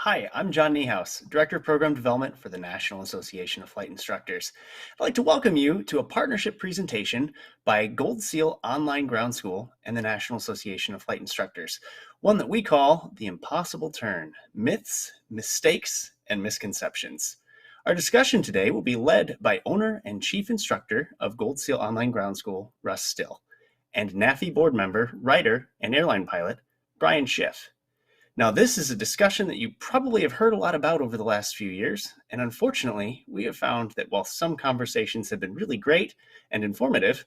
Hi, I'm John Niehaus, Director of Program Development for the National Association of Flight Instructors. I'd like to welcome you to a partnership presentation by Gold Seal Online Ground School and the National Association of Flight Instructors, one that we call The Impossible Turn: Myths, Mistakes, and Misconceptions. Our discussion today will be led by owner and chief instructor of Gold Seal Online Ground School, Russ Still, and NAFI board member, writer, and airline pilot, Brian Schiff. Now, this is a discussion that you probably have heard a lot about over the last few years, and unfortunately, we have found that while some conversations have been really great and informative,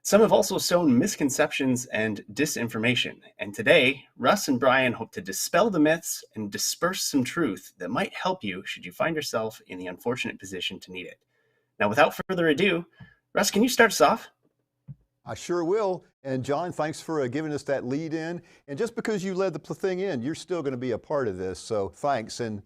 some have also sown misconceptions and disinformation. And today, Russ and Brian hope to dispel the myths and disperse some truth that might help you should you find yourself in the unfortunate position to need it. Now, without further ado, Russ, can you start us off? I sure will. And John, thanks for giving us that lead in. And just because you led the thing in, you're still going to be a part of this. So thanks. And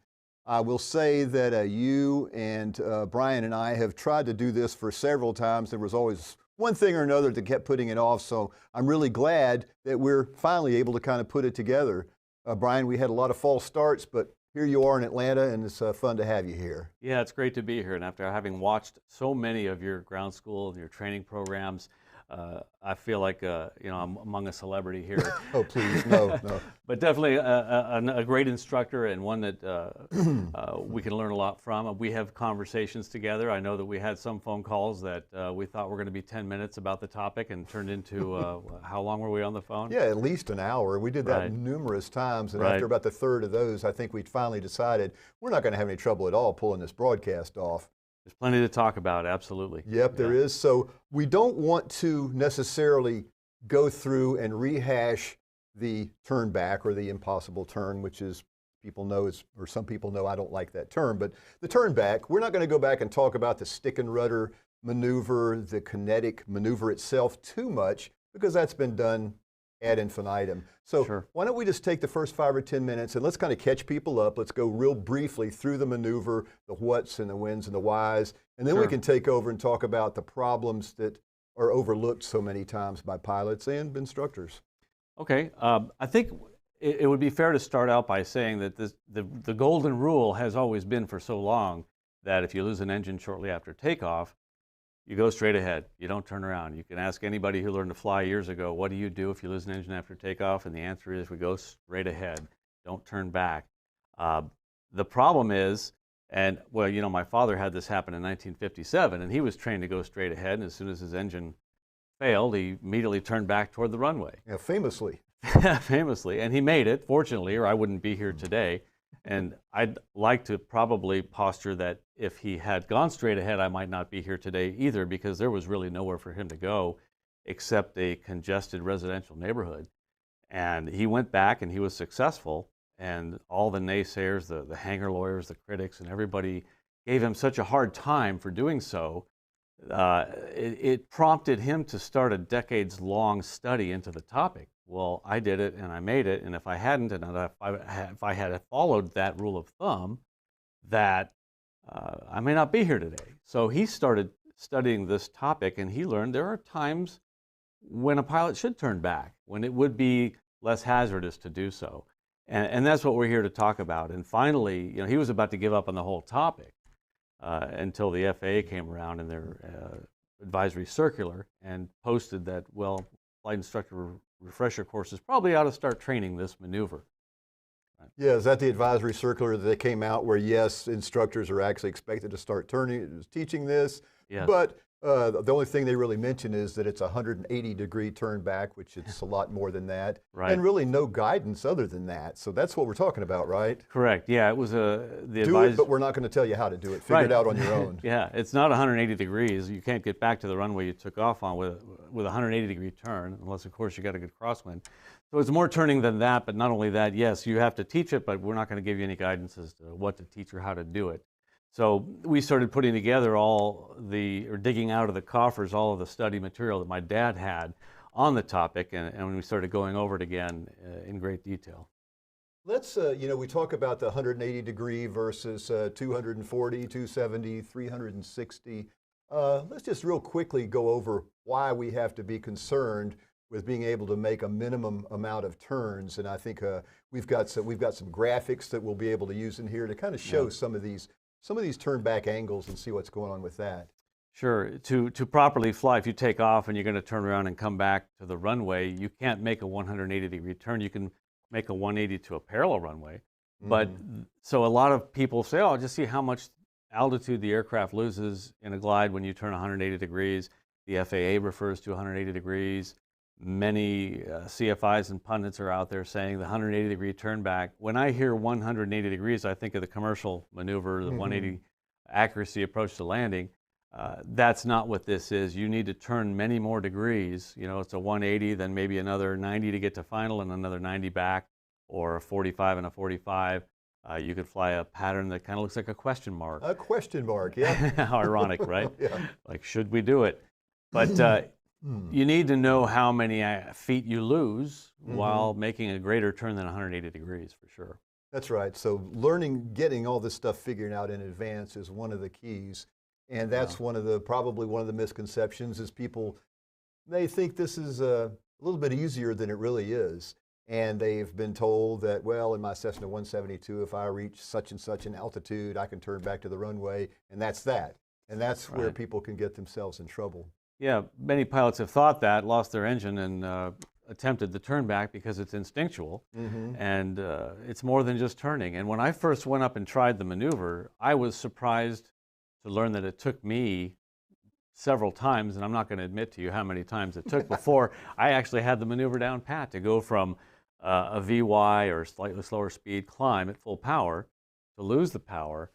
I will say that you and Brian and I have tried to do this for several times. There was always one thing or another that kept putting it off. So I'm really glad that we're finally able to kind of put it together. Brian, we had a lot of false starts, but here you are in Atlanta, and it's fun to have you here. Yeah, it's great to be here. And after having watched so many of your ground school and your training programs, I feel like I'm among a celebrity here. Oh, please, no. But definitely a great instructor, and one that we can learn a lot from. We have conversations together. I know that we had some phone calls that we thought were going to be 10 minutes about the topic and turned into, how long were we on the phone? Yeah, at least an hour. We did that numerous times, and after about the third of those, I think we finally decided we're not going to have any trouble at all pulling this broadcast off. There's plenty to talk about, absolutely. Yep, there is. So we don't want to necessarily go through and rehash the turn back or the impossible turn, which is, people know is, or some people know I don't like that term, but the turn back, we're not going to go back and talk about the stick and rudder maneuver, the kinetic maneuver itself too much, because that's been done ad infinitum. So why don't we just take the first 5 or 10 minutes and let's kind of catch people up. Let's go real briefly through the maneuver, the whats and the whens and the whys, and then we can take over and talk about the problems that are overlooked so many times by pilots and instructors. Okay, I think it would be fair to start out by saying that the golden rule has always been for so long that if you lose an engine shortly after takeoff, you go straight ahead. You don't turn around. You can ask anybody who learned to fly years ago, what do you do if you lose an engine after takeoff? And the answer is, we go straight ahead. Don't turn back. The problem is, and well, my father had this happen in 1957, and he was trained to go straight ahead, and as soon as his engine failed, he immediately turned back toward the runway. Yeah, famously. Famously, and he made it, fortunately, or I wouldn't be here today. And I'd like to probably posture that if he had gone straight ahead, I might not be here today either, because there was really nowhere for him to go except a congested residential neighborhood. And he went back and he was successful, and all the naysayers, the hangar lawyers, the critics, and everybody gave him such a hard time for doing so. It prompted him to start a decades-long study into the topic. Well, I did it and I made it, and if I hadn't, and if I had followed that rule of thumb, that I may not be here today. So he started studying this topic, and he learned there are times when a pilot should turn back, when it would be less hazardous to do so. And that's what we're here to talk about. And finally, he was about to give up on the whole topic until the FAA came around in their advisory circular and posted that, well, flight instructor refresher courses probably ought to start training this maneuver. Yeah, is that the advisory circular that came out where, yes, instructors are actually expected to start teaching this, Yes. but the only thing they really mention is that it's a 180-degree turn back, which it's a lot more than that, Right. and really no guidance other than that. So that's what we're talking about, right? Correct. Yeah, it was Do it, but we're not going to tell you how to do it. Figure Right. it out on your own. Yeah, it's not 180 degrees. You can't get back to the runway you took off on with a 180-degree turn, unless, of course, you got a good crosswind. So it's more turning than that, but not only that, yes, you have to teach it, but we're not going to give you any guidance as to what to teach or how to do it. So we started putting together digging out of the coffers all of the study material that my dad had on the topic, and we started going over it again in great detail. Let's, we talk about the 180-degree versus 240, 270, 360. Let's just real quickly go over why we have to be concerned with being able to make a minimum amount of turns. And I think we've got some graphics that we'll be able to use in here to kind of show some of these turn back angles and see what's going on with that. Sure. To properly fly, if you take off and you're going to turn around and come back to the runway, you can't make a 180-degree turn. You can make a 180 to a parallel runway. But so a lot of people say, oh, just see how much altitude the aircraft loses in a glide when you turn 180 degrees. The FAA refers to 180 degrees. Many CFIs and pundits are out there saying the 180-degree turn back. When I hear 180 degrees, I think of the commercial maneuver, the 180 accuracy approach to landing. That's not what this is. You need to turn many more degrees. It's a 180, then maybe another 90 to get to final and another 90 back, or a 45 and a 45. You could fly a pattern that kind of looks like a question mark. A question mark, yeah. How ironic, right? Yeah. Like, should we do it? But you need to know how many feet you lose while making a greater turn than 180 degrees, for sure. That's right. So getting all this stuff figured out in advance is one of the keys. And that's probably one of the misconceptions is people, they think this is a little bit easier than it really is. And they've been told that, well, in my Cessna 172, if I reach such and such an altitude, I can turn back to the runway, and that's that. And that's where people can get themselves in trouble. Yeah, many pilots have thought that, lost their engine, and attempted the turn back because it's instinctual, and it's more than just turning. And when I first went up and tried the maneuver, I was surprised to learn that it took me several times, and I'm not going to admit to you how many times it took before I actually had the maneuver down pat to go from a VY or slightly slower speed climb at full power to lose the power,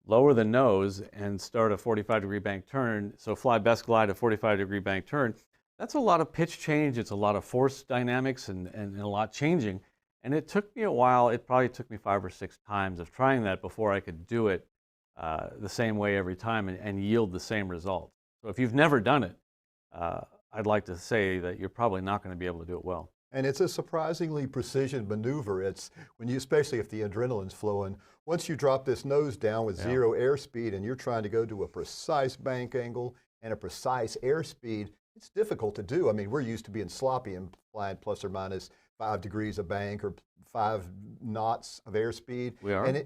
lower the nose, and start a 45-degree bank turn. So fly best glide a 45-degree bank turn. That's a lot of pitch change. It's a lot of force dynamics and a lot changing. And it took me a while. It probably took me 5 or 6 times of trying that before I could do it the same way every time and yield the same result. So if you've never done it, I'd like to say that you're probably not going to be able to do it well. And it's a surprisingly precision maneuver. It's especially if the adrenaline's flowing. Once you drop this nose down with zero airspeed and you're trying to go to a precise bank angle and a precise airspeed, it's difficult to do. I mean, we're used to being sloppy and flying plus or minus 5 degrees of bank or 5 knots of airspeed. We are. And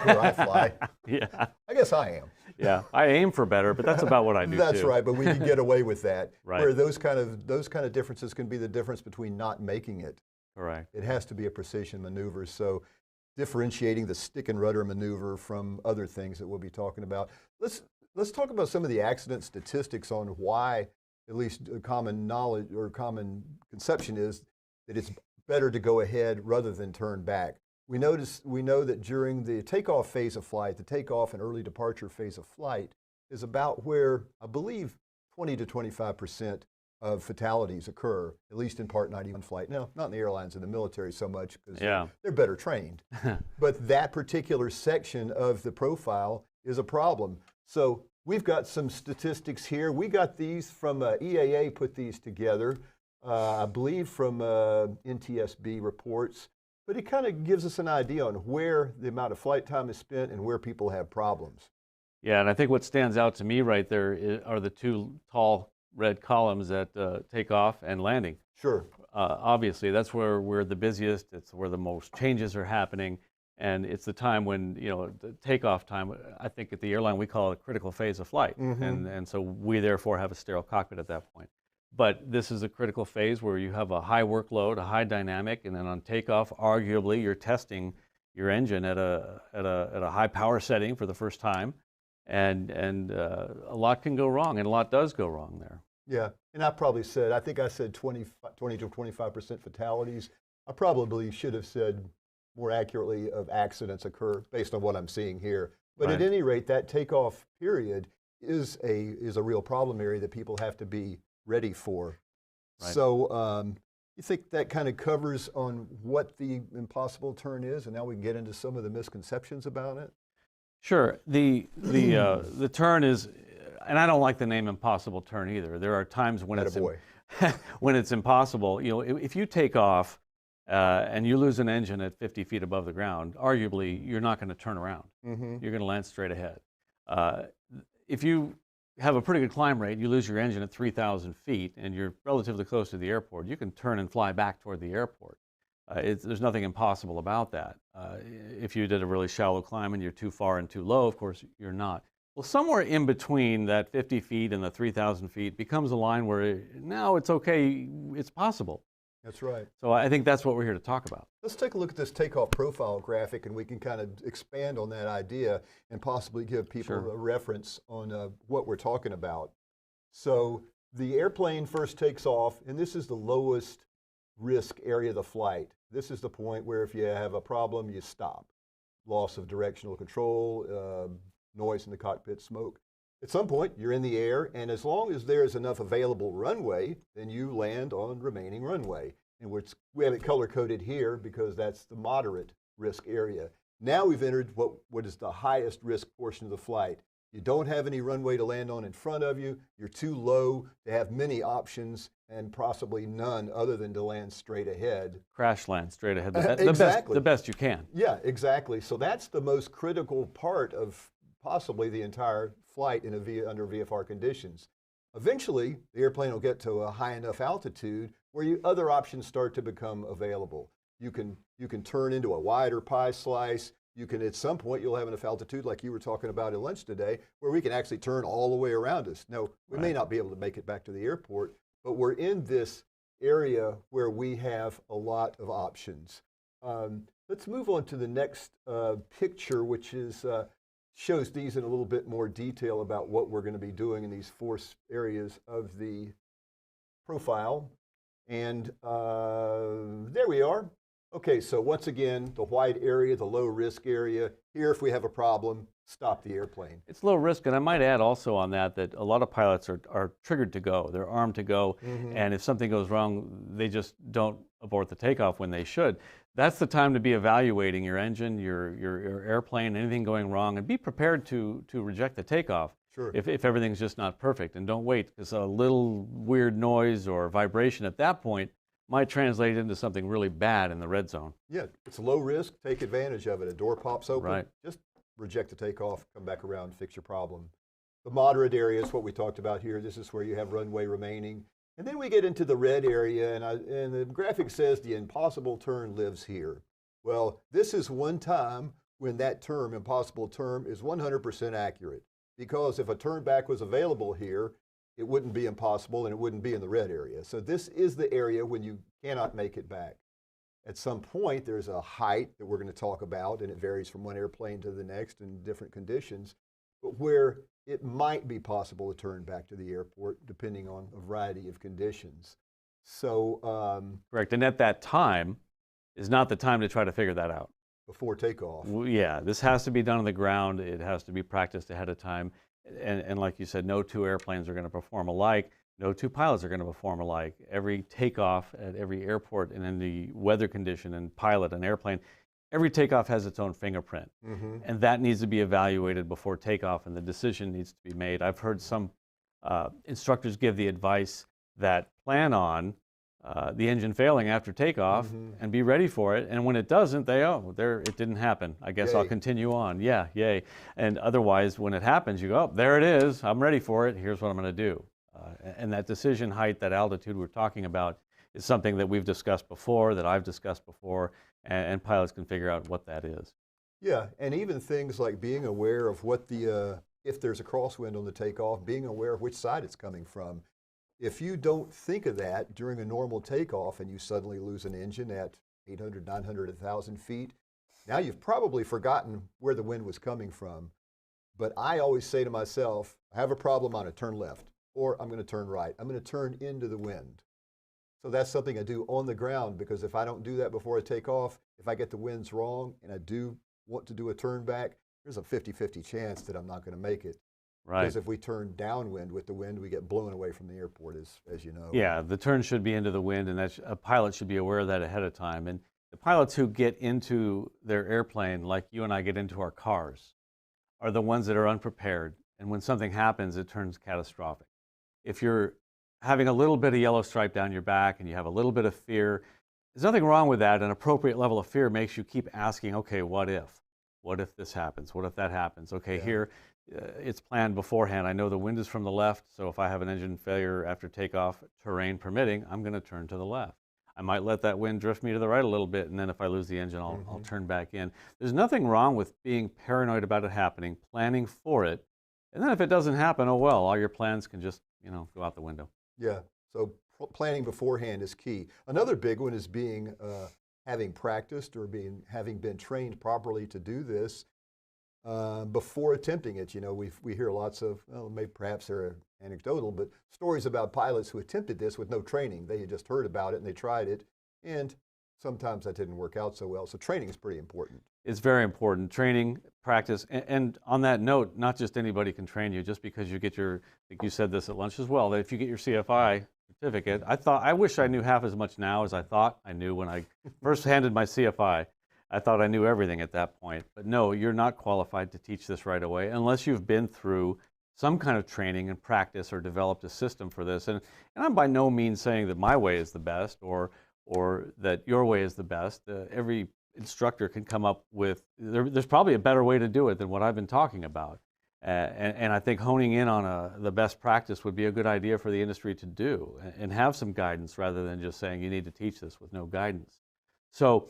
where I fly. Yeah. I guess I am. Yeah, I aim for better, but that's about what I do That's too. right, but we can get away with that. Right. Where those kind of differences can be the difference between not making it. Correct. It has to be a precision maneuver. So differentiating the stick and rudder maneuver from other things that we'll be talking about. Let's talk about some of the accident statistics on why, at least common knowledge or common conception is that it's better to go ahead rather than turn back. We know that during the takeoff phase of flight, the takeoff and early departure phase of flight is about where I believe 20 to 25% of fatalities occur, at least in Part 91 flight. Now, not in the airlines and the military so much because they're better trained. But that particular section of the profile is a problem. So we've got some statistics here. We got these from EAA, put these together, I believe from NTSB reports. but it kind of gives us an idea on where the amount of flight time is spent and where people have problems. Yeah, and I think what stands out to me right there are the two tall red columns at takeoff and landing. Sure. Obviously, that's where we're the busiest. It's where the most changes are happening, and it's the time when, you know, the takeoff time. I think at the airline we call it a critical phase of flight, and so we therefore have a sterile cockpit at that point. But this is a critical phase where you have a high workload, a high dynamic, and then on takeoff, arguably, you're testing your engine at a high power setting for the first time, and a lot can go wrong, and a lot does go wrong there. Yeah, and I think I said 20 to 25% fatalities. I probably should have said more accurately of accidents occur based on what I'm seeing here. But Right. at any rate, that takeoff period is a real problem area that people have to be ready for. Right. So you think that kind of covers on what the impossible turn is, and now we can get into some of the misconceptions about it? Sure. The turn is, and I don't like the name impossible turn either. There are times when it's Attaboy. when it's impossible. You know, if you take off and you lose an engine at 50 feet above the ground, arguably you're not going to turn around. You're going to land straight ahead. If you have a pretty good climb rate, you lose your engine at 3,000 feet, and you're relatively close to the airport, you can turn and fly back toward the airport. There's nothing impossible about that. If you did a really shallow climb and you're too far and too low, of course, you're not. Well, somewhere in between that 50 feet and the 3,000 feet becomes a line where now it's okay, it's possible. That's right. So I think that's what we're here to talk about. Let's take a look at this takeoff profile graphic, and we can kind of expand on that idea and possibly give people Sure. a reference on what we're talking about. So the airplane first takes off, and this is the lowest risk area of the flight. This is the point where if you have a problem, you stop. Loss of directional control, noise in the cockpit, smoke. At some point, you're in the air, and as long as there's enough available runway, then you land on remaining runway. And we have it color-coded here because that's the moderate risk area. Now we've entered what is the highest risk portion of the flight. You don't have any runway to land on in front of you. You're too low to have many options, and possibly none other than to land straight ahead. Crash land straight ahead, Exactly. the best you can. Yeah, exactly. So that's the most critical part of possibly the entire flight under VFR conditions. Eventually, the airplane will get to a high enough altitude where other options start to become available. You can turn into a wider pie slice. You can, at some point, you'll have enough altitude, like you were talking about at lunch today, where we can actually turn all the way around us. Now, we may not be able to make it back to the airport, but we're in this area where we have a lot of options. Let's move on to the next picture, which is shows these in a little bit more detail about what we're going to be doing in these four areas of the profile. And there we are. Okay, so once again, the white area, the low risk area. Here, if we have a problem, stop the airplane. It's low risk, and I might add also on that a lot of pilots are triggered to go. They're armed to go, and if something goes wrong, they just don't abort the takeoff when they should. That's the time to be evaluating your engine, your airplane, anything going wrong, and be prepared to reject the takeoff. Sure. If everything's just not perfect, and don't wait, because a little weird noise or vibration at that point might translate into something really bad in the red zone. Yeah, it's low risk. Take advantage of it. A door pops open. Right. Just reject the takeoff, come back around, fix your problem. The moderate area is what we talked about here. This is where you have runway remaining. And then we get into the red area, and the graphic says the impossible turn lives here. Well, this is one time when that term, impossible turn, is 100% accurate. Because if a turn back was available here, it wouldn't be impossible and it wouldn't be in the red area. So this is the area when you cannot make it back. At some point, there's a height that we're going to talk about, and it varies from one airplane to the next in different conditions, but where it might be possible to turn back to the airport depending on a variety of conditions. So Correct, and at that time is not the time to try to figure that out. before takeoff. Yeah, this has to be done on the ground. It has to be practiced ahead of time. And like you said, no two airplanes are going to perform alike. No two pilots are going to perform alike. Every takeoff at every airport and in the weather condition and pilot an airplane, every takeoff has its own fingerprint. And that needs to be evaluated before takeoff, and the decision needs to be made. I've heard some instructors give the advice that plan on the engine failing after takeoff and be ready for it. And when it doesn't, it didn't happen. I guess I'll continue on. Yeah, yay. And otherwise, when it happens, you go, oh, there it is. I'm ready for it. Here's what I'm going to do. And that decision height, that altitude we're talking about, is something that we've discussed before, that I've discussed before, and pilots can figure out what that is. Yeah, and even things like being aware of what if there's a crosswind on the takeoff, being aware of which side it's coming from. If you don't think of that during a normal takeoff and you suddenly lose an engine at 800, 900, 1,000 feet, now you've probably forgotten where the wind was coming from. But I always say to myself, I have a problem on it, turn left, or I'm going to turn right. I'm going to turn into the wind. So that's something I do on the ground, because if I don't do that before I take off, if I get the winds wrong and I do want to do a turn back, there's a 50-50 chance that I'm not going to make it. Right. Because if we turn downwind with the wind, we get blown away from the airport, as you know. Yeah, the turn should be into the wind, and a pilot should be aware of that ahead of time. And the pilots who get into their airplane, like you and I get into our cars, are the ones that are unprepared. And when something happens, it turns catastrophic. If you're having a little bit of yellow stripe down your back and you have a little bit of fear, there's nothing wrong with that. An appropriate level of fear makes you keep asking, okay, what if? What if this happens? What if that happens? Okay, here, it's planned beforehand. I know the wind is from the left, so if I have an engine failure after takeoff, terrain permitting, I'm going to turn to the left. I might let that wind drift me to the right a little bit, and then if I lose the engine, I'll turn back in. There's nothing wrong with being paranoid about it happening, planning for it, and then if it doesn't happen, oh well, all your plans can just, go out the window. Yeah, so planning beforehand is key. Another big one is having practiced or having been trained properly to do this before attempting it. We hear lots of, well, maybe perhaps they're anecdotal, but stories about pilots who attempted this with no training. They had just heard about it and they tried it, and sometimes that didn't work out so well. So training is pretty important. It's very important. Training, practice, and on that note, not just anybody can train you. Just because you get I think you said this at lunch as well, that if you get your CFI certificate, I wish I knew half as much now as I thought I knew when I first handed my CFI. I thought I knew everything at that point. But no, you're not qualified to teach this right away unless you've been through some kind of training and practice or developed a system for this. And I'm by no means saying that my way is the best or that your way is the best. Every instructor can come up with, there's probably a better way to do it than what I've been talking about. And I think honing in on the best practice would be a good idea for the industry to do and have some guidance rather than just saying you need to teach this with no guidance. So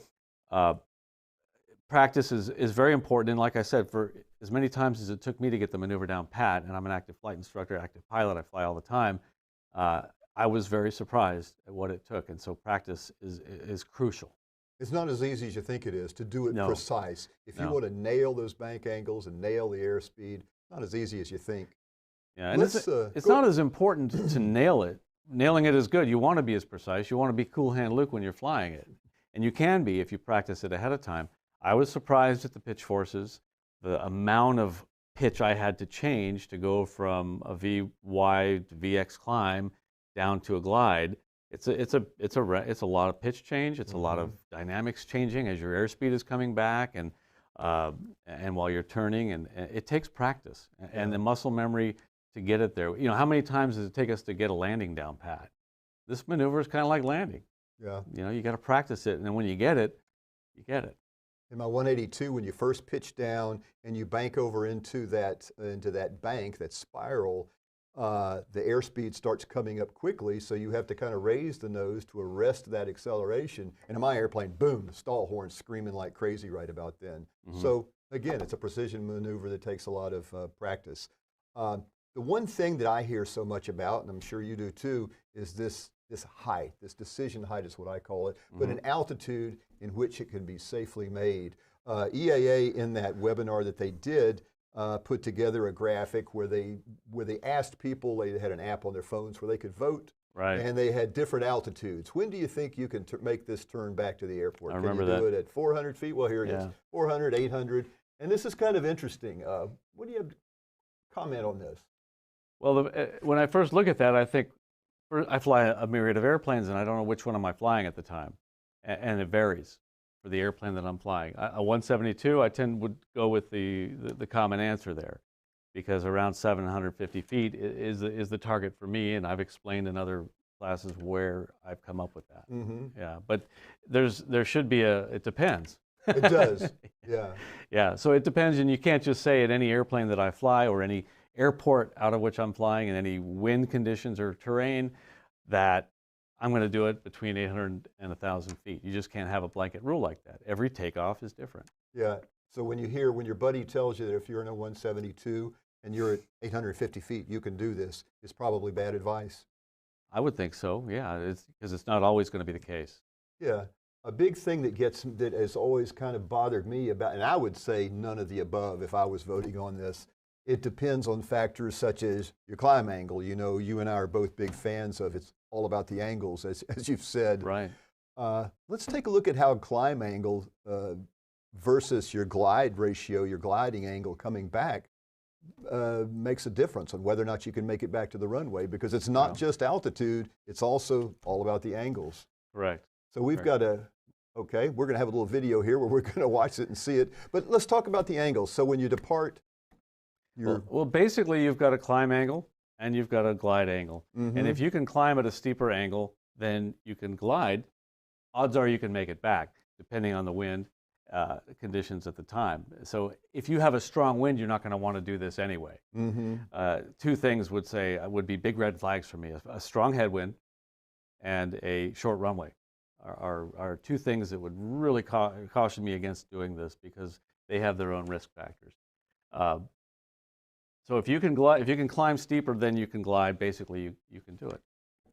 practice is very important. And like I said, for as many times as it took me to get the maneuver down pat, and I'm an active flight instructor, active pilot, I fly all the time, I was very surprised at what it took. And so practice is crucial. It's not as easy as you think it is to do it precise. If you want to nail those bank angles and nail the airspeed, not as easy as you think. Yeah, and it's not as important to nail it. Nailing it is good. You want to be as precise. You want to be cool hand Luke when you're flying it. And you can be if you practice it ahead of time. I was surprised at the pitch forces, the amount of pitch I had to change to go from a VY to VX climb down to a glide. It's a lot of pitch change. It's a lot of dynamics changing as your airspeed is coming back and while you're turning, and it takes practice and the muscle memory to get it there. How many times does it take us to get a landing down pat? This maneuver is kind of like landing. Yeah. You got to practice it, and then when you get it, you get it. In my 182, when you first pitch down and you bank over into that bank, that spiral, the airspeed starts coming up quickly, so you have to kind of raise the nose to arrest that acceleration. And in my airplane, boom, the stall horn's screaming like crazy right about then. So again, it's a precision maneuver that takes a lot of practice. The one thing that I hear so much about, and I'm sure you do too, is this height, this decision height is what I call it, but an altitude in which it can be safely made. EAA, in that webinar that they did, put together a graphic where they asked people, they had an app on their phones where they could vote, and they had different altitudes. When do you think you can make this turn back to the airport? I remember Can you that. do it at 400 feet? Well, here it is, 400, 800, and this is kind of interesting. What do you have to comment on this? Well, when I first look at that, I think, I fly a myriad of airplanes, and I don't know which one am I flying at the time, and it varies for the airplane that I'm flying. A 172, would go with the common answer there, because around 750 feet is the target for me, and I've explained in other classes where I've come up with that. Mm-hmm. Yeah, but there should be it depends. It does, yeah. Yeah, so it depends, and you can't just say at any airplane that I fly or any airport out of which I'm flying in any wind conditions or terrain that I'm going to do it between 800 and 1,000 feet. You just can't have a blanket rule like that. Every takeoff is different. Yeah, so when your buddy tells you that if you're in a 172 and you're at 850 feet, you can do this, it's probably bad advice. I would think so, yeah, because it's not always going to be the case. Yeah, a big thing that has always kind of bothered me about, and I would say none of the above if I was voting on this, it depends on factors such as your climb angle. You know, you and I are both big fans of it's all about the angles, as you've said. Right. Let's take a look at how climb angle versus your glide ratio, your gliding angle coming back, makes a difference on whether or not you can make it back to the runway, because it's not just altitude, it's also all about the angles. Correct. So we've got okay, we're going to have a little video here where we're going to watch it and see it, but let's talk about the angles. So when you depart, well, basically you've got a climb angle and you've got a glide angle. Mm-hmm. And if you can climb at a steeper angle than you can glide, odds are you can make it back, depending on the wind conditions at the time. So if you have a strong wind, you're not going to want to do this anyway. Mm-hmm. Two things would be big red flags for me: a strong headwind and a short runway are two things that would really caution me against doing this, because they have their own risk factors. So if you can climb steeper than you can glide, basically you can do it.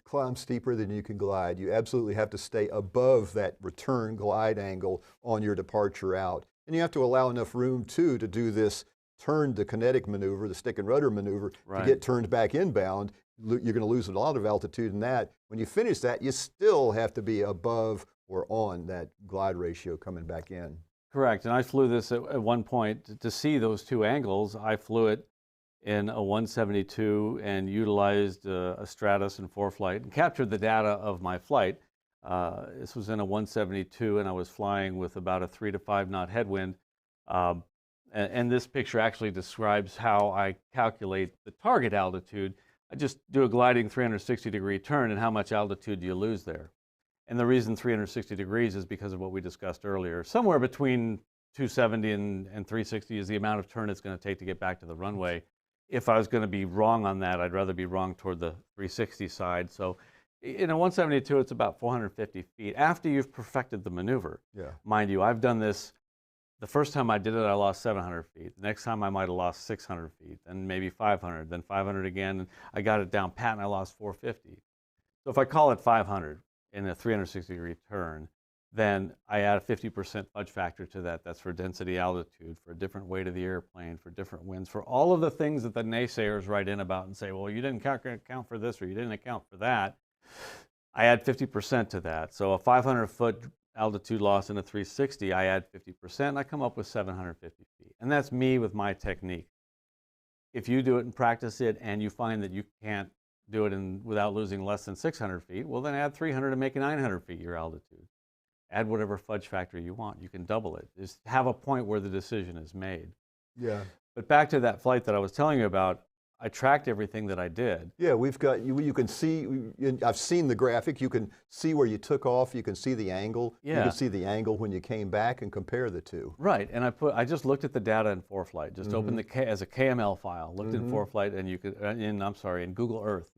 Climb steeper than you can glide. You absolutely have to stay above that return glide angle on your departure out. And you have to allow enough room too to do this turn to kinetic maneuver, the stick and rudder maneuver, Right. to get turned back inbound. You're going to lose a lot of altitude in that. When you finish that, you still have to be above or on that glide ratio coming back in. Correct. And I flew this at one point to see those two angles. I flew it in a 172 and utilized a Stratus and ForeFlight and captured the data of my flight. This was in a 172 and I was flying with about a 3 to 5 knot headwind. And this picture actually describes how I calculate the target altitude. I just do a gliding 360-degree turn, and how much altitude do you lose there? And the reason 360 degrees is because of what we discussed earlier. Somewhere between 270 and 360 is the amount of turn it's going to take to get back to the runway. If I was going to be wrong on that, I'd rather be wrong toward the 360 side. So in a 172, it's about 450 feet after you've perfected the maneuver. Yeah. Mind you, I've done this. The first time I did it, I lost 700 feet. The next time I might have lost 600 feet, then maybe 500, then 500 again. And I got it down pat and I lost 450. So if I call it 500 in a 360-degree turn, then I add a 50% fudge factor to that. That's for density, altitude, for a different weight of the airplane, for different winds, for all of the things that the naysayers write in about and say, well, you didn't account for this or you didn't account for that. I add 50% to that. So a 500-foot altitude loss in a 360, I add 50%, and I come up with 750 feet. And that's me with my technique. If you do it and practice it and you find that you can't do it without losing less than 600 feet, well, then add 300 and make it 900 feet your altitude. Add whatever fudge factor you want. You can double it. Just have a point where the decision is made. Yeah. But back to that flight that I was telling you about, I tracked everything that I did. Yeah, we've got, you can see, I've seen the graphic, you can see where you took off, you can see the angle, Yeah. you can see the angle when you came back and compare the two. Right, and I just looked at the data in ForeFlight, just opened as a KML file, looked in ForeFlight, and you could, in Google Earth,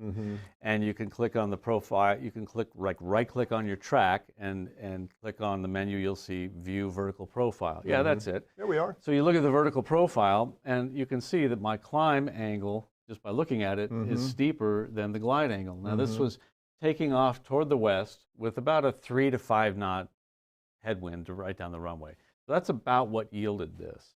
and you can click on the profile, you can click, right click on your track and click on the menu, you'll see View Vertical Profile. Yeah, that's it. There we are. So you look at the vertical profile, and you can see that my climb angle, just by looking at it, is steeper than the glide angle. Now this was taking off toward the west with about a 3 to 5 knot headwind right down the runway. So that's about what yielded this.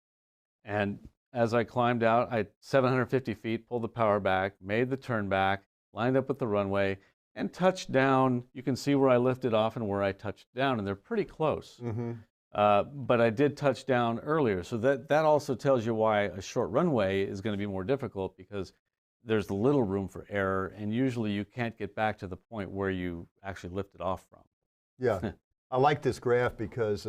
And as I climbed out, I 750 feet, pulled the power back, made the turn back, lined up with the runway, and touched down. You can see where I lifted off and where I touched down, and they're pretty close. But I did touch down earlier, so that also tells you why a short runway is going to be more difficult, because there's little room for error, and usually you can't get back to the point where you actually lifted off from. Yeah, I like this graph because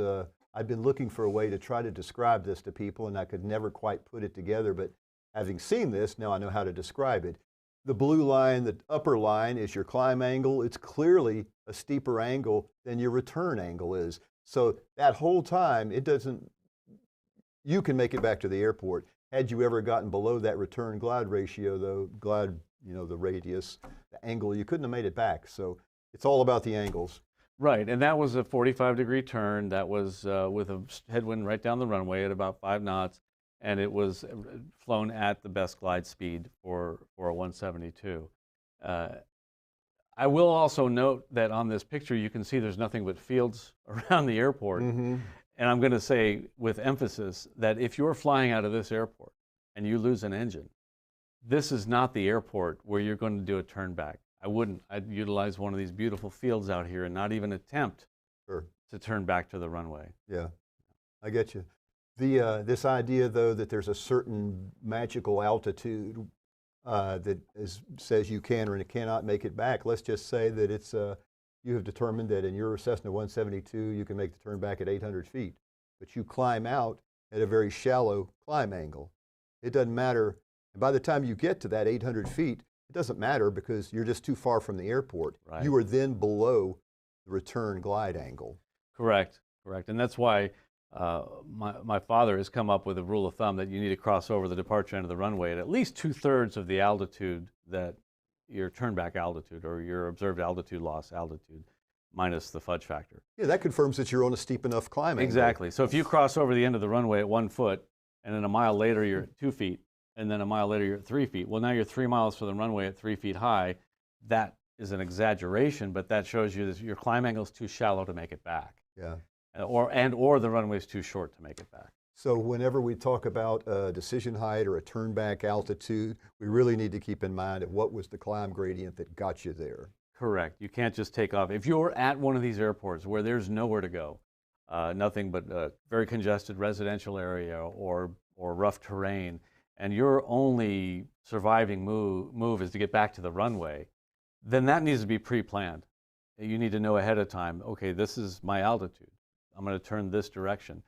I've been looking for a way to try to describe this to people, and I could never quite put it together, but having seen this, now I know how to describe it. the blue line, the upper line is your climb angle. It's clearly a steeper angle than your return angle is. So that whole time, it doesn't, you can make it back to the airport. Had you ever gotten below that return glide ratio, though, glide, the radius, the angle, you couldn't have made it back. So it's all about the angles. Right, and that was a 45-degree turn. That was with a headwind right down the runway at about 5 knots, and it was flown at the best glide speed for a 172. I will also note that on this picture you can see there's nothing but fields around the airport. Mm-hmm. And I'm going to say with emphasis that if you're flying out of this airport and you lose an engine, this is not the airport where you're going to do a turn back. I'd utilize one of these beautiful fields out here and not even attempt to turn back to the runway. Yeah, I get you. This idea, though, that there's a certain magical altitude that says you can or cannot make it back. Let's just say that it's you have determined that in your Cessna 172 you can make the turn back at 800 feet, but you climb out at a very shallow climb angle. It doesn't matter, and by the time you get to that 800 feet, it doesn't matter because you're just too far from the airport. Right. You are then below the return glide angle. Correct, and that's why my father has come up with a rule of thumb that you need to cross over the departure end of the runway at least 2/3 of the altitude that your turnback altitude or your observed altitude loss altitude minus the fudge factor. Yeah, that confirms that you're on a steep enough climb angle. Exactly. So if you cross over the end of the runway at 1 foot and then a mile later you're at 2 feet and then a mile later you're at 3 feet, well, now you're 3 miles from the runway at 3 feet high. That is an exaggeration, but that shows you that your climb angle is too shallow to make it back. Yeah. Or the runway is too short to make it back. So whenever we talk about a decision height or a turn back altitude, we really need to keep in mind of what was the climb gradient that got you there. Correct. You can't just take off. If you're at one of these airports where there's nowhere to go, nothing but a very congested residential area or rough terrain, and your only surviving move is to get back to the runway, then that needs to be pre-planned. You need to know ahead of time, okay, this is my altitude. I'm going to turn this direction.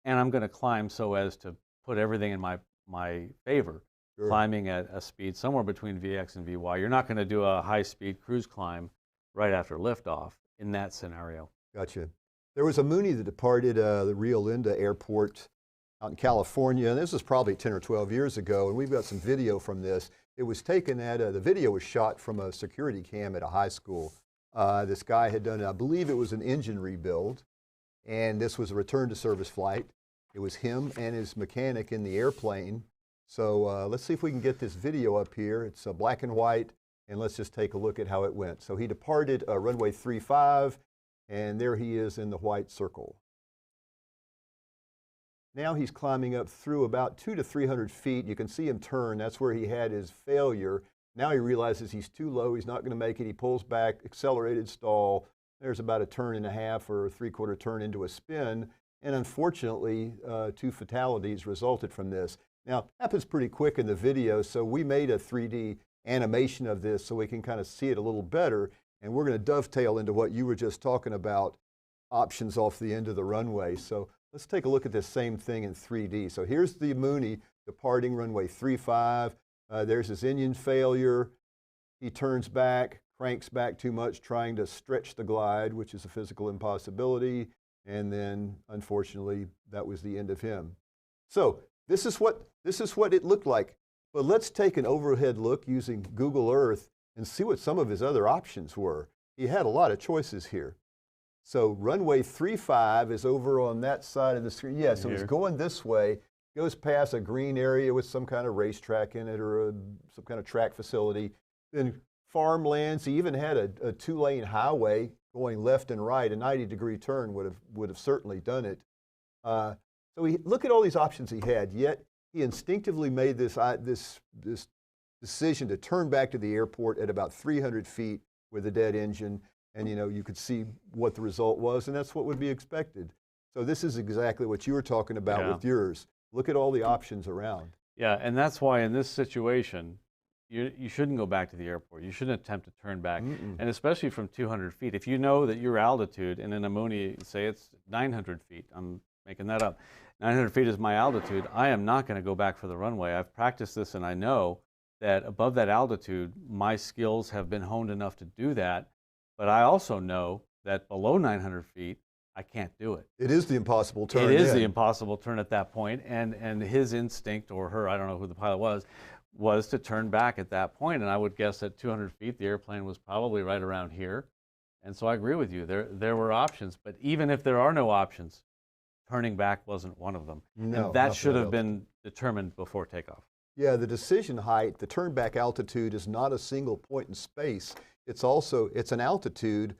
And I'm going to climb so as to put everything in my favor, Sure. climbing at a speed somewhere between Vx and Vy. You're not going to do a high-speed cruise climb right after liftoff in that scenario. Gotcha. There was a Mooney that departed the Rio Linda Airport out in California, and this was probably 10 or 12 years ago, and we've got some video from this. It was taken at, the video was shot from a security cam at a high school. This guy had done, I believe it was an engine rebuild, and this was a return to service flight. It was him and his mechanic in the airplane. So let's see if we can get this video up here. It's black and white, and let's just take a look at how it went. So he departed runway 35, and there he is in the white circle. Now he's climbing up through about 200 to 300 feet. You can see him turn. That's where he had his failure. Now he realizes he's too low. He's not going to make it. He pulls back, accelerated stall. There's about a turn and a half or a 3/4 turn into a spin. And unfortunately, 2 fatalities resulted from this. Now, it happens pretty quick in the video, so we made a 3D animation of this so we can kind of see it a little better. And we're going to dovetail into what you were just talking about, options off the end of the runway. So let's take a look at this same thing in 3D. So here's the Mooney departing runway 35. There's his engine failure. He turns back, cranks back too much, trying to stretch the glide, which is a physical impossibility. And then, unfortunately, that was the end of him. So this is what it looked like. But let's take an overhead look using Google Earth and see what some of his other options were. He had a lot of choices here. So runway 35 is over on that side of the screen. Yeah, so it's going this way, goes past a green area with some kind of racetrack in it or some kind of track facility. Then farmlands. He even had a 2-lane highway going left and right. A 90-degree turn would have certainly done it. So look at all these options he had. Yet he instinctively made this decision to turn back to the airport at about 300 feet with a dead engine. And you could see what the result was, and that's what would be expected. So this is exactly what you were talking about with yours. Look at all the options around. Yeah, and that's why in this situation, you shouldn't go back to the airport. You shouldn't attempt to turn back, and especially from 200 feet. If you know that your altitude, and in a Mooney, say it's 900 feet, I'm making that up, 900 feet is my altitude, I am not going to go back for the runway. I've practiced this, and I know that above that altitude, my skills have been honed enough to do that. But I also know that below 900 feet, I can't do it. It is the impossible turn. It is the impossible turn at that point, and his instinct, or her, I don't know who the pilot was to turn back at that point. And I would guess at 200 feet, the airplane was probably right around here. And so I agree with you. There were options, but even if there are no options, turning back wasn't one of them. No, and that should have been determined before takeoff. Yeah, the decision height, the turn back altitude is not a single point in space. It's an altitude,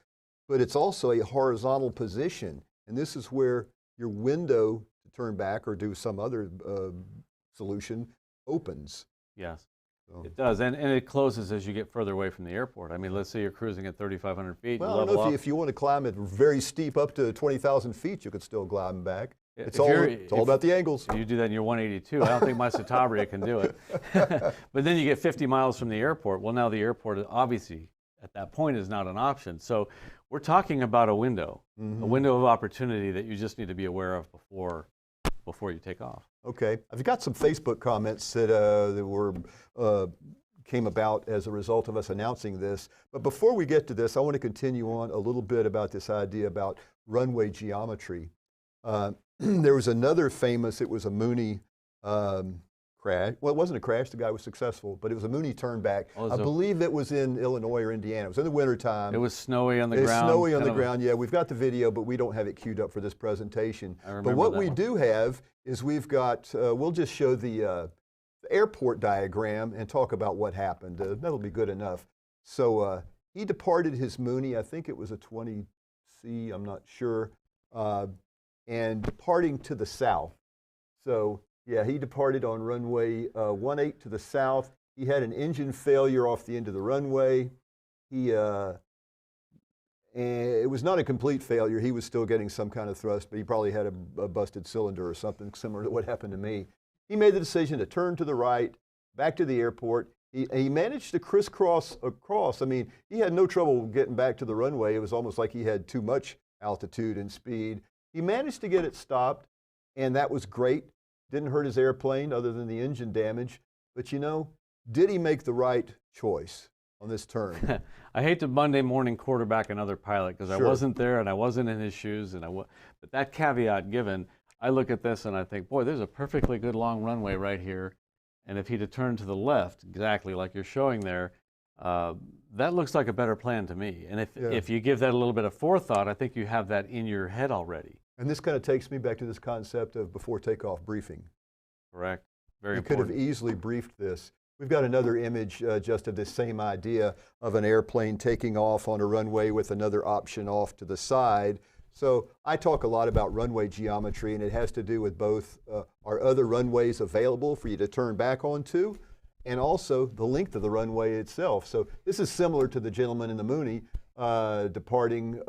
but it's also a horizontal position. And this is where your window to turn back or do some other solution opens. Yes, so. It does. And it closes as you get further away from the airport. I mean, let's say you're cruising at 3,500 feet. Well, I don't know if you want to climb it very steep up to 20,000 feet, you could still glide back. It's all about the angles. You do that in your 182. I don't think my Citabria can do it. But then you get 50 miles from the airport. Well, now the airport obviously at that point is not an option. So we're talking about a window of opportunity that you just need to be aware of before you take off. Okay, I've got some Facebook comments that came about as a result of us announcing this. But before we get to this, I want to continue on a little bit about this idea about runway geometry. There was another famous, it was a Mooney crash. Well, it wasn't a crash, the guy was successful, but it was a Mooney turnback. I believe it was in Illinois or Indiana. It was in the wintertime. It was snowy on the ground. It's snowy on the ground, yeah. We've got the video, but we don't have it queued up for this presentation. But what we do have is we've got, we'll just show the airport diagram and talk about what happened. That'll be good enough. So he departed his Mooney, I think it was a 20C, I'm not sure, and departing to the south. So yeah, he departed on runway 18 to the south. He had an engine failure off the end of the runway. And it was not a complete failure. He was still getting some kind of thrust, but he probably had a busted cylinder or something similar to what happened to me. He made the decision to turn to the right, back to the airport. He managed to crisscross across. I mean, he had no trouble getting back to the runway. It was almost like he had too much altitude and speed. He managed to get it stopped, and that was great. Didn't hurt his airplane other than the engine damage. But you know, did he make the right choice on this turn? I hate to Monday morning quarterback another pilot because I wasn't there and I wasn't in his shoes. But that caveat given, I look at this and I think, boy, there's a perfectly good long runway right here. And if he'd have turned to the left, exactly like you're showing there, that looks like a better plan to me. And if you give that a little bit of forethought, I think you have that in your head already. And this kind of takes me back to this concept of before takeoff briefing. Correct. Very important. You could have easily briefed this. We've got another image just of this same idea of an airplane taking off on a runway with another option off to the side. So I talk a lot about runway geometry, and it has to do with both are other runways available for you to turn back onto, and also the length of the runway itself. So this is similar to the gentleman in the Mooney departing